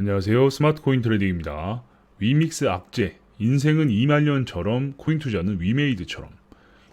안녕하세요. 스마트 코인 트레이딩입니다. 위믹스 악재, 인생은 2만년처럼 코인 투자는 위메이드처럼.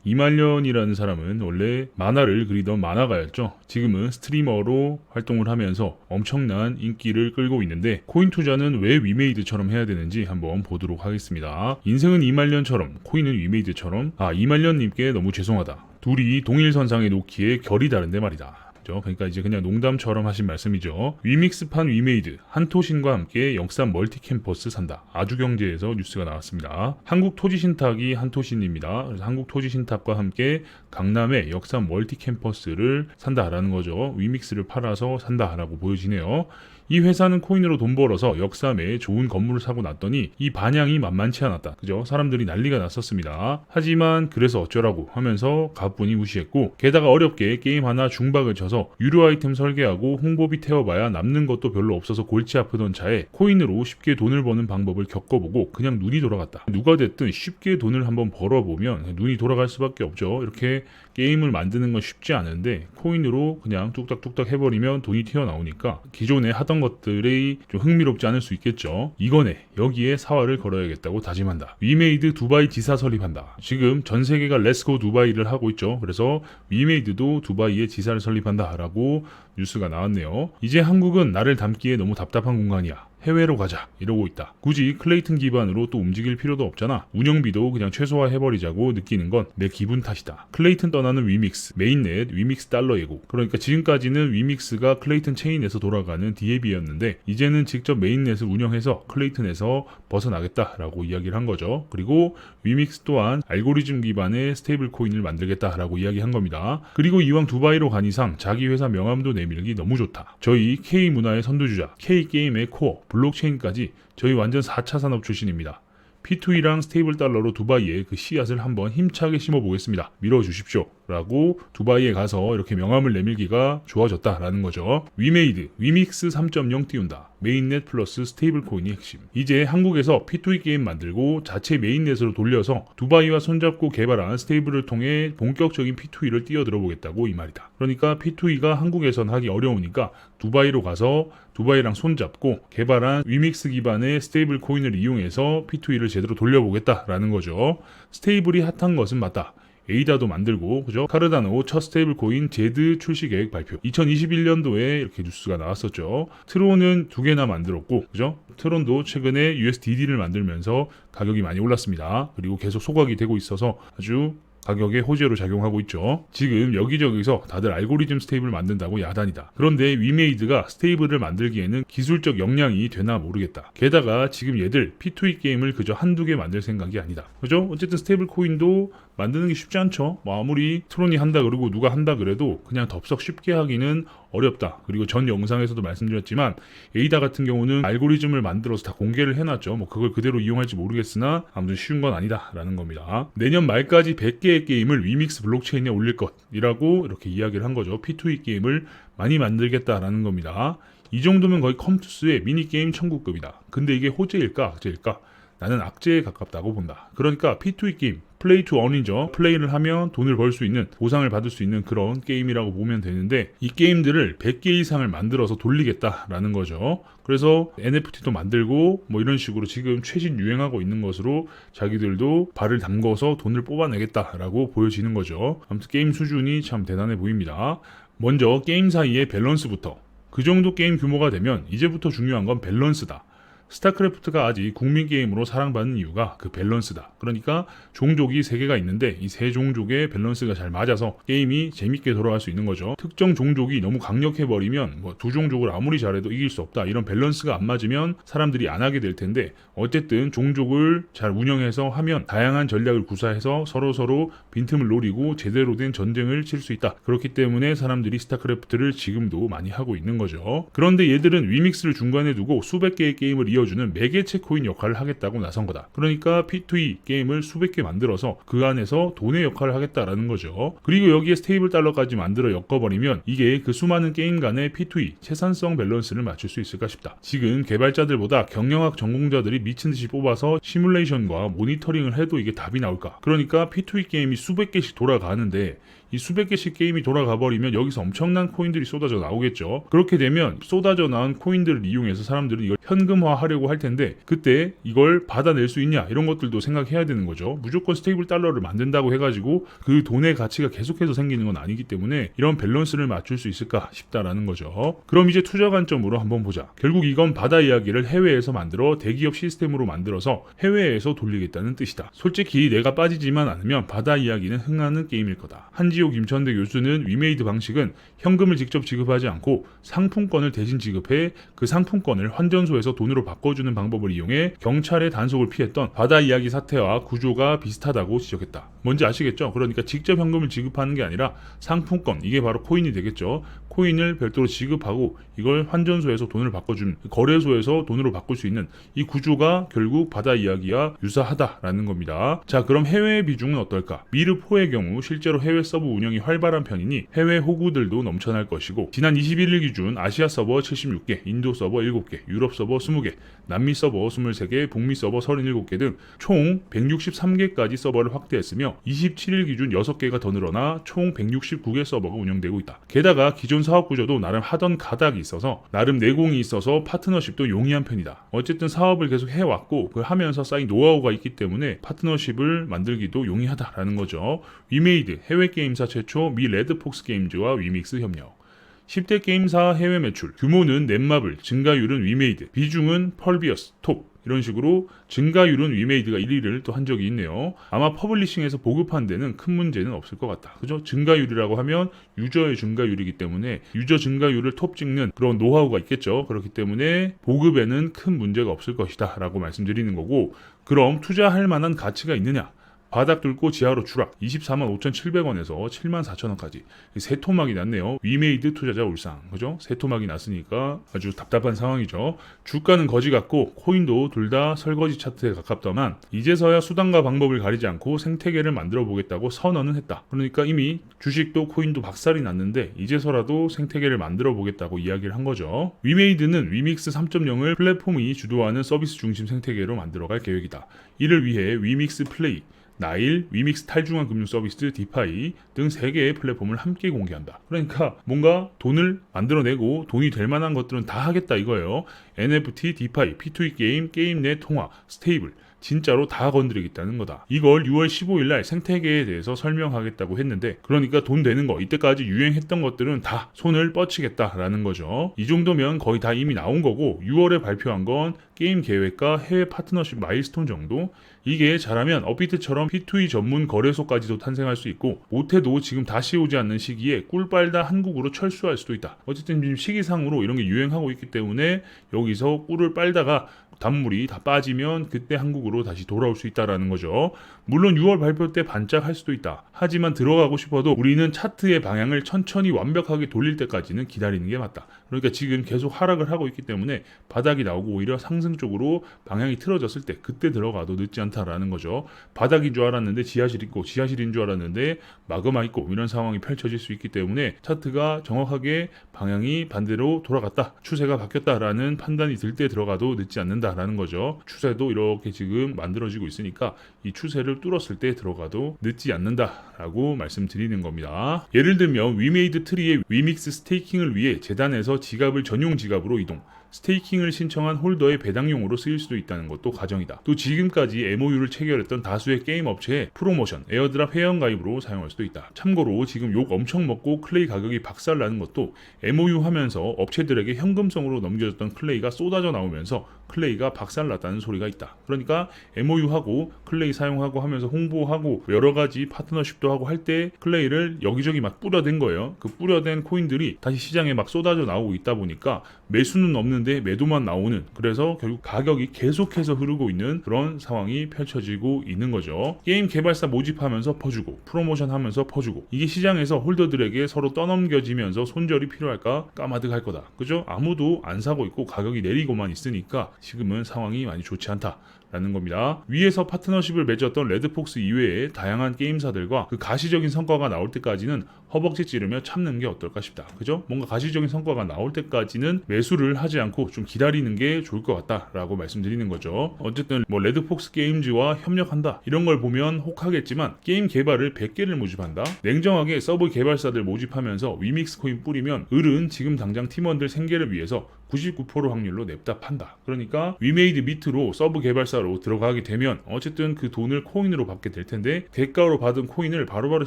이말년이라는 사람은 원래 만화를 그리던 만화가였죠. 지금은 스트리머로 활동을 하면서 엄청난 인기를 끌고 있는데 코인 투자는 왜 위메이드처럼 해야 되는지 한번 보도록 하겠습니다. 인생은 이말년처럼 코인은 위메이드처럼. 이말년님께 너무 죄송하다. 둘이 동일선상에 놓기에 결이 다른데 말이다. 그러니까 이제 그냥 농담처럼 하신 말씀이죠. 위믹스판 위메이드 한토신과 함께 역삼 멀티캠퍼스 산다. 아주경제에서 뉴스가 나왔습니다. 한국토지신탁이 한토신입니다. 그래서 한국토지신탁과 함께 강남에 역삼 멀티캠퍼스를 산다라는 거죠. 위믹스를 팔아서 산다라고 보여지네요. 이 회사는 코인으로 돈 벌어서 역삼에 좋은 건물을 사고 났더니 이 반향이 만만치 않았다. 그죠? 사람들이 난리가 났었습니다. 하지만 그래서 어쩌라고 하면서 가뿐히 무시했고, 게다가 어렵게 게임 하나 중박을 쳐서 유료 아이템 설계하고 홍보비 태워봐야 남는 것도 별로 없어서 골치 아프던 차에 코인으로 쉽게 돈을 버는 방법을 겪어보고 그냥 눈이 돌아갔다. 누가 됐든 쉽게 돈을 한번 벌어보면 눈이 돌아갈 수밖에 없죠. 이렇게 게임을 만드는 건 쉽지 않은데 코인으로 그냥 뚝딱뚝딱 해버리면 돈이 튀어나오니까 기존에 하던 것들이 좀 흥미롭지 않을 수 있겠죠. 이거네. 여기에 사활을 걸어야겠다고 다짐한다. 위메이드 두바이 지사 설립한다. 지금 전 세계가 렛츠고 두바이를 하고 있죠. 그래서 위메이드도 두바이에 지사를 설립한다 라고 뉴스가 나왔네요. 이제 한국은 나를 담기에 너무 답답한 공간이야. 해외로 가자 이러고 있다. 굳이 클레이튼 기반으로 또 움직일 필요도 없잖아. 운영비도 그냥 최소화해버리자고 느끼는 건 내 기분 탓이다. 클레이튼 떠나는 위믹스, 메인넷, 위믹스 달러 예고. 그러니까 지금까지는 위믹스가 클레이튼 체인에서 돌아가는 DAB였는데 이제는 직접 메인넷을 운영해서 클레이튼에서 벗어나겠다라고 이야기를 한 거죠. 그리고 위믹스 또한 알고리즘 기반의 스테이블 코인을 만들겠다라고 이야기한 겁니다. 그리고 이왕 두바이로 간 이상 자기 회사 명함도 내밀기 너무 좋다. 저희 K문화의 선두주자, K게임의 코어, 블록체인까지 저희 완전 4차 산업 출신입니다. P2E랑 스테이블 달러로 두바이에 그 씨앗을 한번 힘차게 심어보겠습니다. 밀어주십시오. 라고 두바이에 가서 이렇게 명함을 내밀기가 좋아졌다라는 거죠. 위메이드, 위믹스 3.0 띄운다. 메인넷 플러스 스테이블 코인이 핵심. 이제 한국에서 P2E 게임 만들고 자체 메인넷으로 돌려서 두바이와 손잡고 개발한 스테이블을 통해 본격적인 P2E를 뛰어들어 보겠다고 이 말이다. 그러니까 P2E가 한국에선 하기 어려우니까 두바이로 가서 두바이랑 손잡고 개발한 위믹스 기반의 스테이블 코인을 이용해서 P2E를 제대로 돌려보겠다라는 거죠. 스테이블이 핫한 것은 맞다. 에이다도 만들고, 그죠? 카르다노 첫 스테이블 코인 제드 출시 계획 발표. 2021년도에 이렇게 뉴스가 나왔었죠. 트론은 2개나 만들었고, 그죠? 트론도 최근에 USDD를 만들면서 가격이 많이 올랐습니다. 그리고 계속 소각이 되고 있어서 아주 가격에 호재로 작용하고 있죠. 지금 여기저기서 다들 알고리즘 스테이블 만든다고 야단이다. 그런데 위메이드가 스테이블을 만들기에는 기술적 역량이 되나 모르겠다. 게다가 지금 얘들 P2E 게임을 그저 한두 개 만들 생각이 아니다. 그죠? 어쨌든 스테이블 코인도 만드는 게 쉽지 않죠. 아무리 트론이 한다 그러고 누가 한다 그래도 그냥 덥석 쉽게 하기는 어렵다. 그리고 전 영상에서도 말씀드렸지만 에이다 같은 경우는 알고리즘을 만들어서 다 공개를 해놨죠. 그걸 그대로 이용할지 모르겠으나 아무튼 쉬운 건 아니다라는 겁니다. 내년 말까지 100개의 게임을 위믹스 블록체인에 올릴 것이라고 이렇게 이야기를 한 거죠. P2E 게임을 많이 만들겠다라는 겁니다. 이 정도면 거의 컴투스의 미니게임 천국급이다. 근데 이게 호재일까 악재일까? 나는 악재에 가깝다고 본다. 그러니까 P2E 게임, 플레이 투 언이죠. 플레이를 하면 돈을 벌 수 있는, 보상을 받을 수 있는 그런 게임이라고 보면 되는데 이 게임들을 100개 이상을 만들어서 돌리겠다라는 거죠. 그래서 NFT도 만들고 이런 식으로 지금 최신 유행하고 있는 것으로 자기들도 발을 담궈서 돈을 뽑아내겠다라고 보여지는 거죠. 아무튼 게임 수준이 참 대단해 보입니다. 먼저 게임 사이의 밸런스부터. 그 정도 게임 규모가 되면 이제부터 중요한 건 밸런스다. 스타크래프트가 아직 국민 게임으로 사랑받는 이유가 그 밸런스다. 그러니까 종족이 3개가 있는데 이 3종족의 밸런스가 잘 맞아서 게임이 재밌게 돌아갈 수 있는 거죠. 특정 종족이 너무 강력해버리면 2종족을 아무리 잘해도 이길 수 없다. 이런 밸런스가 안 맞으면 사람들이 안 하게 될 텐데 어쨌든 종족을 잘 운영해서 하면 다양한 전략을 구사해서 서로 빈틈을 노리고 제대로 된 전쟁을 칠 수 있다. 그렇기 때문에 사람들이 스타크래프트를 지금도 많이 하고 있는 거죠. 그런데 얘들은 위믹스를 중간에 두고 수백 개의 게임을 이어주는 매개체 코인 역할을 하겠다고 나선 거다. 그러니까 P2E 게임을 수백 개 만들어서 그 안에서 돈의 역할을 하겠다라는 거죠. 그리고 여기에 스테이블 달러까지 만들어 엮어버리면 이게 그 수많은 게임 간의 P2E 채산성 밸런스를 맞출 수 있을까 싶다. 지금 개발자들보다 경영학 전공자들이 미친 듯이 뽑아서 시뮬레이션과 모니터링을 해도 이게 답이 나올까? 그러니까 P2E 게임이 수백 개씩 돌아가는데 이 수백 개씩 게임이 돌아가 버리면 여기서 엄청난 코인들이 쏟아져 나오겠죠. 그렇게 되면 쏟아져 나온 코인들을 이용해서 사람들은 이걸 현금화하려고 할 텐데 그때 이걸 받아낼 수 있냐 이런 것들도 생각해야 되는 거죠. 무조건 스테이블 달러를 만든다고 해가지고 그 돈의 가치가 계속해서 생기는 건 아니기 때문에 이런 밸런스를 맞출 수 있을까 싶다라는 거죠. 그럼 이제 투자 관점으로 한번 보자. 결국 이건 바다 이야기를 해외에서 만들어 대기업 시스템으로 만들어서 해외에서 돌리겠다는 뜻이다. 솔직히 내가 빠지지만 않으면 바다 이야기는 흥하는 게임일 거다. 한지호 김천대 교수는 위메이드 방식은 현금을 직접 지급하지 않고 상품권을 대신 지급해 그 상품권을 환전소에서 돈으로 바꿔주는 방법을 이용해 경찰의 단속을 피했던 바다 이야기 사태와 구조가 비슷하다고 지적했다. 뭔지 아시겠죠? 그러니까 직접 현금을 지급하는 게 아니라 상품권, 이게 바로 코인이 되겠죠. 코인을 별도로 지급하고 이걸 환전소에서 돈을 바꿔주는, 거래소에서 돈으로 바꿀 수 있는 이 구조가 결국 바다 이야기와 유사하다라는 겁니다. 자, 그럼 해외의 비중은 어떨까? 미르포의 경우 실제로 해외 서버 운영이 활발한 편이니 해외 호구들도 넘쳐날 것이고, 지난 21일 기준 아시아 서버 76개, 인도 서버 7개, 유럽 서버 20개, 남미 서버 23개, 북미 서버 37개 등 총 163개까지 서버를 확대했으며 27일 기준 6개가 더 늘어나 총 169개 서버가 운영되고 있다. 게다가 기존 사업 구조도 나름 하던 가닥이 있어서 나름 내공이 있어서 파트너십도 용이한 편이다. 어쨌든 사업을 계속 해왔고 그 하면서 쌓인 노하우가 있기 때문에 파트너십을 만들기도 용이하다라는 거죠. 위메이드 해외 게임사 최초 미 레드폭스 게임즈와 위믹스 협력. 10대 게임사 해외 매출, 규모는 넷마블, 증가율은 위메이드, 비중은 펄비어스, 톱, 이런 식으로 증가율은 위메이드가 1위를 또 한 적이 있네요. 아마 퍼블리싱에서 보급한 데는 큰 문제는 없을 것 같다. 그죠? 증가율이라고 하면 유저의 증가율이기 때문에 유저 증가율을 톱 찍는 그런 노하우가 있겠죠. 그렇기 때문에 보급에는 큰 문제가 없을 것이다 라고 말씀드리는 거고, 그럼 투자할 만한 가치가 있느냐? 바닥 뚫고 지하로 추락 24만 5,700원에서 7만 4천원까지 세 토막이 났네요. 위메이드 투자자 울상, 그죠? 세 토막이 났으니까 아주 답답한 상황이죠. 주가는 거지 같고 코인도 둘 다 설거지 차트에 가깝더만 이제서야 수단과 방법을 가리지 않고 생태계를 만들어 보겠다고 선언은 했다. 그러니까 이미 주식도 코인도 박살이 났는데 이제서라도 생태계를 만들어 보겠다고 이야기를 한 거죠. 위메이드는 위믹스 3.0을 플랫폼이 주도하는 서비스 중심 생태계로 만들어갈 계획이다. 이를 위해 위믹스 플레이, 나일, 위믹스 탈중앙 금융 서비스, 디파이 등 3개의 플랫폼을 함께 공개한다. 그러니까 뭔가 돈을 만들어내고 돈이 될 만한 것들은 다 하겠다 이거예요. NFT, 디파이, P2E 게임, 게임 내 통화, 스테이블 진짜로 다 건드리겠다는 거다. 이걸 6월 15일 날 생태계에 대해서 설명하겠다고 했는데, 그러니까 돈 되는 거, 이때까지 유행했던 것들은 다 손을 뻗치겠다라는 거죠. 이 정도면 거의 다 이미 나온 거고 6월에 발표한 건 게임 계획과 해외 파트너십 마일스톤 정도. 이게 잘하면 업비트처럼 P2E 전문 거래소까지도 탄생할 수 있고, 못해도 지금 다시 오지 않는 시기에 꿀 빨다 한국으로 철수할 수도 있다. 어쨌든 지금 시기상으로 이런 게 유행하고 있기 때문에 여기서 꿀을 빨다가 단물이 다 빠지면 그때 한국으로 다시 돌아올 수 있다라는 거죠. 물론 6월 발표 때 반짝할 수도 있다. 하지만 들어가고 싶어도 우리는 차트의 방향을 천천히 완벽하게 돌릴 때까지는 기다리는 게 맞다. 그러니까 지금 계속 하락을 하고 있기 때문에 바닥이 나오고 오히려 상승 쪽으로 방향이 틀어졌을 때 그때 들어가도 늦지 않다라는 거죠. 바닥인 줄 알았는데 지하실 있고, 지하실인 줄 알았는데 마그마 있고, 이런 상황이 펼쳐질 수 있기 때문에 차트가 정확하게 방향이 반대로 돌아갔다, 추세가 바뀌었다라는 판단이 들 때 들어가도 늦지 않는다라는 거죠. 추세도 이렇게 지금 만들어지고 있으니까 이 추세를 뚫었을 때 들어가도 늦지 않는다라고 말씀드리는 겁니다. 예를 들면 위메이드 트리의 위믹스 스테이킹을 위해 재단에서 지갑을 전용 지갑으로 이동, 스테이킹을 신청한 홀더의 배당용으로 쓰일 수도 있다는 것도 가정이다. 또 지금까지 MOU를 체결했던 다수의 게임 업체의 프로모션, 에어드랍 회원 가입으로 사용할 수도 있다. 참고로 지금 욕 엄청 먹고 클레이 가격이 박살나는 것도 MOU 하면서 업체들에게 현금성으로 넘겨졌던 클레이가 쏟아져 나오면서 클레이가 박살났다는 소리가 있다. 그러니까 MOU하고 클레이 사용하고 하면서 홍보하고 여러 가지 파트너십도 하고 할 때 클레이를 여기저기 막 뿌려댄 거예요. 그 뿌려댄 코인들이 다시 시장에 막 쏟아져 나오고 있다 보니까 매수는 없는데 매도만 나오는, 그래서 결국 가격이 계속해서 흐르고 있는 그런 상황이 펼쳐지고 있는 거죠. 게임 개발사 모집하면서 퍼주고 프로모션 하면서 퍼주고, 이게 시장에서 홀더들에게 서로 떠넘겨지면서 손절이 필요할까 까마득할 거다. 그죠? 아무도 안 사고 있고 가격이 내리고만 있으니까 지금은 상황이 많이 좋지 않다 라는 겁니다. 위에서 파트너십을 맺었던 레드폭스 이외의 다양한 게임사들과 그 가시적인 성과가 나올 때까지는 허벅지 찌르며 참는 게 어떨까 싶다. 그죠? 뭔가 가시적인 성과가 나올 때까지는 매수를 하지 않고 않고 좀 기다리는 게 좋을 것 같다라고 말씀드리는 거죠. 어쨌든 뭐 레드폭스 게임즈와 협력한다 이런 걸 보면 혹하겠지만 게임 개발을 100개를 모집한다. 냉정하게 서브 개발사들 모집하면서 위믹스 코인 뿌리면 을은 지금 당장 팀원들 생계를 위해서 99% 확률로 냅다 판다. 그러니까 위메이드 밑으로 서브 개발사로 들어가게 되면 어쨌든 그 돈을 코인으로 받게 될 텐데 대가로 받은 코인을 바로바로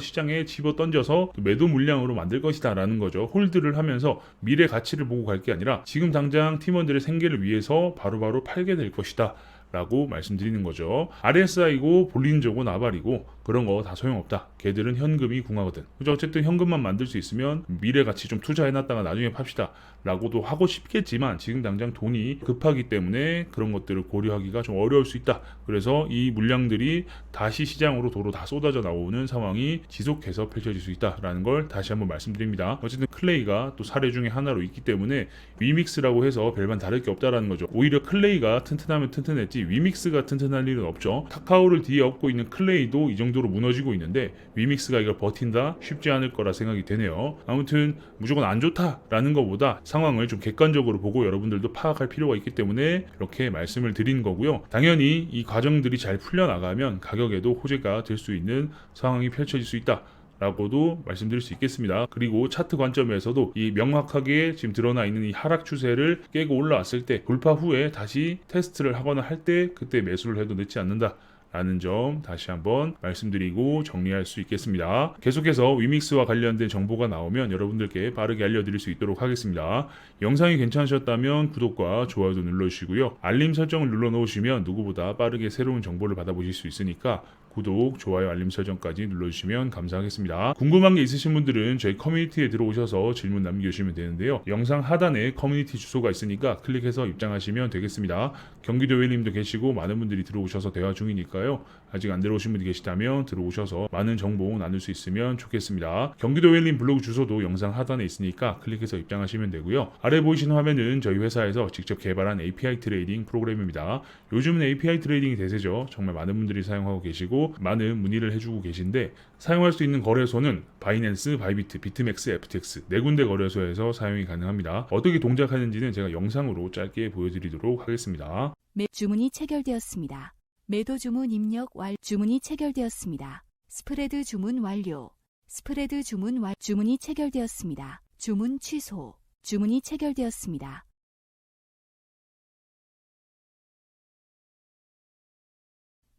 시장에 집어 던져서 매도 물량으로 만들 것이다 라는 거죠. 홀드를 하면서 미래 가치를 보고 갈 게 아니라 지금 당장 팀원들의 생계를 위해서 바로바로 팔게 될 것이다 라고 말씀드리는 거죠. RSI고 볼린저고 나발이고 그런 거 다 소용없다. 걔들은 현금이 궁하거든. 그죠? 어쨌든 현금만 만들 수 있으면 미래 가치 좀 투자해놨다가 나중에 팝시다 라고도 하고 싶겠지만 지금 당장 돈이 급하기 때문에 그런 것들을 고려하기가 좀 어려울 수 있다. 그래서 이 물량들이 다시 시장으로 도로 다 쏟아져 나오는 상황이 지속해서 펼쳐질 수 있다라는 걸 다시 한번 말씀드립니다. 어쨌든 클레이가 또 사례 중에 하나로 있기 때문에 위믹스라고 해서 별반 다를 게 없다라는 거죠. 오히려 클레이가 튼튼하면 튼튼했지 위믹스가 튼튼할 일은 없죠. 카카오를 뒤에 업고 있는 클레이도 이 정도로 무너지고 있는데 위믹스가 이걸 버틴다? 쉽지 않을 거라 생각이 되네요. 아무튼 무조건 안 좋다라는 것보다 상황을 좀 객관적으로 보고 여러분들도 파악할 필요가 있기 때문에 이렇게 말씀을 드린 거고요. 당연히 이 과정들이 잘 풀려나가면 가격에도 호재가 될 수 있는 상황이 펼쳐질 수 있다. 라고도 말씀드릴 수 있겠습니다. 그리고 차트 관점에서도 이 명확하게 지금 드러나 있는 이 하락 추세를 깨고 올라왔을 때 돌파 후에 다시 테스트를 하거나 할 때 그때 매수를 해도 늦지 않는다. 라는 점 다시 한번 말씀드리고 정리할 수 있겠습니다. 계속해서 위믹스와 관련된 정보가 나오면 여러분들께 빠르게 알려드릴 수 있도록 하겠습니다. 영상이 괜찮으셨다면 구독과 좋아요도 눌러주시고요. 알림 설정을 눌러놓으시면 누구보다 빠르게 새로운 정보를 받아보실 수 있으니까 구독, 좋아요, 알림 설정까지 눌러주시면 감사하겠습니다. 궁금한 게 있으신 분들은 저희 커뮤니티에 들어오셔서 질문 남겨주시면 되는데요. 영상 하단에 커뮤니티 주소가 있으니까 클릭해서 입장하시면 되겠습니다. 경기도 웰님도 계시고 많은 분들이 들어오셔서 대화 중이니까요. 아직 안 들어오신 분이 계시다면 들어오셔서 많은 정보 나눌 수 있으면 좋겠습니다. 경기도 웰님 블로그 주소도 영상 하단에 있으니까 클릭해서 입장하시면 되고요. 아래 보이시는 화면은 저희 회사에서 직접 개발한 API 트레이딩 프로그램입니다. 요즘은 API 트레이딩이 대세죠. 정말 많은 분들이 사용하고 계시고 많은 문의를 해주고 계신데 사용할 수 있는 거래소는 바이낸스, 바이비트, 비트맥스, FTX 네 군데 거래소에서 사용이 가능합니다. 어떻게 동작하는지는 제가 영상으로 짧게 보여드리도록 하겠습니다. 주문이 체결되었습니다. 매도 주문 입력 주문이 체결되었습니다. 스프레드 주문 완료. 스프레드 주문 주문이 체결되었습니다. 주문 취소. 주문이 체결되었습니다.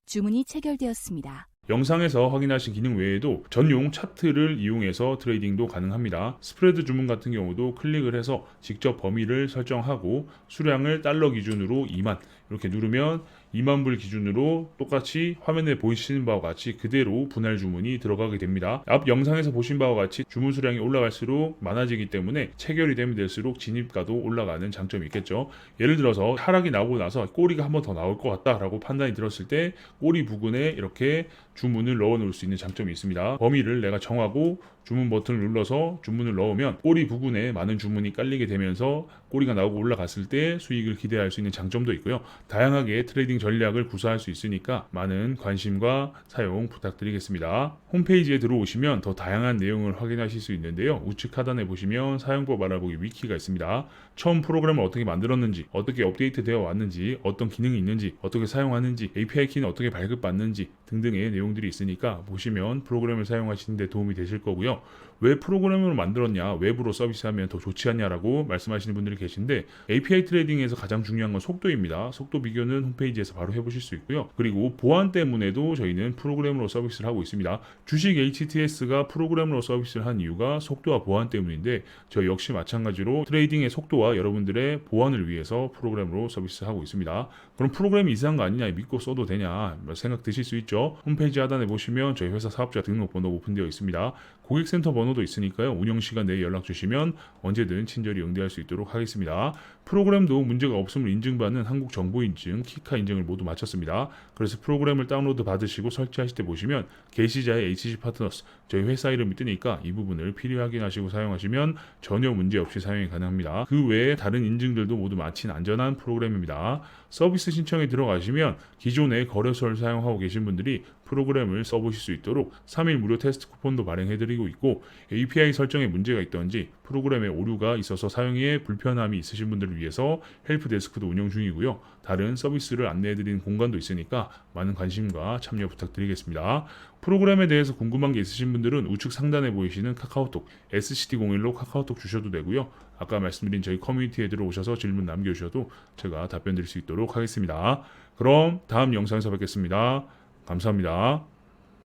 주문이 체결되었습니다. 영상에서 확인하신 기능 외에도 전용 차트를 이용해서 트레이딩도 가능합니다. 스프레드 주문 같은 경우도 클릭을 해서 직접 범위를 설정하고 수량을 달러 기준으로 2만 이렇게 누르면 2만 불 기준으로 똑같이 화면에 보이시는 바와 같이 그대로 분할 주문이 들어가게 됩니다. 앞 영상에서 보신 바와 같이 주문 수량이 올라갈수록 많아지기 때문에 체결이 되면 될수록 진입가도 올라가는 장점이 있겠죠. 예를 들어서 하락이 나오고 나서 꼬리가 한 번 더 나올 것 같다라고 판단이 들었을 때 꼬리 부근에 이렇게 주문을 넣어 놓을 수 있는 장점이 있습니다. 범위를 내가 정하고 주문 버튼을 눌러서 주문을 넣으면 꼬리 부근에 많은 주문이 깔리게 되면서 꼬리가 나오고 올라갔을 때 수익을 기대할 수 있는 장점도 있고요. 다양하게 트레이딩 전략을 구사할 수 있으니까 많은 관심과 사용 부탁드리겠습니다. 홈페이지에 들어오시면 더 다양한 내용을 확인하실 수 있는데요. 우측 하단에 보시면 사용법 알아보기 위키가 있습니다. 처음 프로그램을 어떻게 만들었는지, 어떻게 업데이트 되어 왔는지, 어떤 기능이 있는지, 어떻게 사용하는지, API 키는 어떻게 발급받는지 등등의 내용들이 있으니까 보시면 프로그램을 사용하시는 데 도움이 되실 거고요. 왜 프로그램으로 만들었냐, 외부로 서비스하면 더 좋지 않냐라고 말씀하시는 분들이 계신데 API 트레이딩에서 가장 중요한 건 속도입니다. 속도 비교는 홈페이지에서 바로 해보실 수 있고요. 그리고 보안 때문에도 저희는 프로그램으로 서비스를 하고 있습니다. 주식 HTS가 프로그램으로 서비스를 한 이유가 속도와 보안 때문인데 저희 역시 마찬가지로 트레이딩의 속도와 여러분들의 보안을 위해서 프로그램으로 서비스하고 있습니다. 그럼 프로그램이 이상한 거 아니냐, 믿고 써도 되냐 생각 드실 수 있죠. 홈페이지 하단에 보시면 저희 회사 사업자 등록번호 오픈되어 있습니다. 고객센터 번호도 있으니까요. 운영시간 내에 연락 주시면 언제든 친절히 응대할 수 있도록 하겠습니다. 프로그램도 문제가 없음을 인증받는 한국정보인증, 키카 인증을 모두 마쳤습니다. 그래서 프로그램을 다운로드 받으시고 설치하실 때 보시면 게시자의 HG 파트너스, 저희 회사 이름이 뜨니까 이 부분을 필히 확인하시고 사용하시면 전혀 문제 없이 사용이 가능합니다. 그 외에 다른 인증들도 모두 마친 안전한 프로그램입니다. 서비스 신청에 들어가시면 기존의 거래소를 사용하고 계신 분들이 프로그램을 써보실 수 있도록 3일 무료 테스트 쿠폰도 발행해드리고 있고 API 설정에 문제가 있던지 프로그램에 오류가 있어서 사용에 불편함이 있으신 분들을 위해서 헬프 데스크도 운영 중이고요. 다른 서비스를 안내해드리는 공간도 있으니까 많은 관심과 참여 부탁드리겠습니다. 프로그램에 대해서 궁금한 게 있으신 분들은 우측 상단에 보이시는 카카오톡 SCT01로 카카오톡 주셔도 되고요. 아까 말씀드린 저희 커뮤니티에 들어오셔서 질문 남겨주셔도 제가 답변 드릴 수 있도록 하겠습니다. 그럼 다음 영상에서 뵙겠습니다. 감사합니다.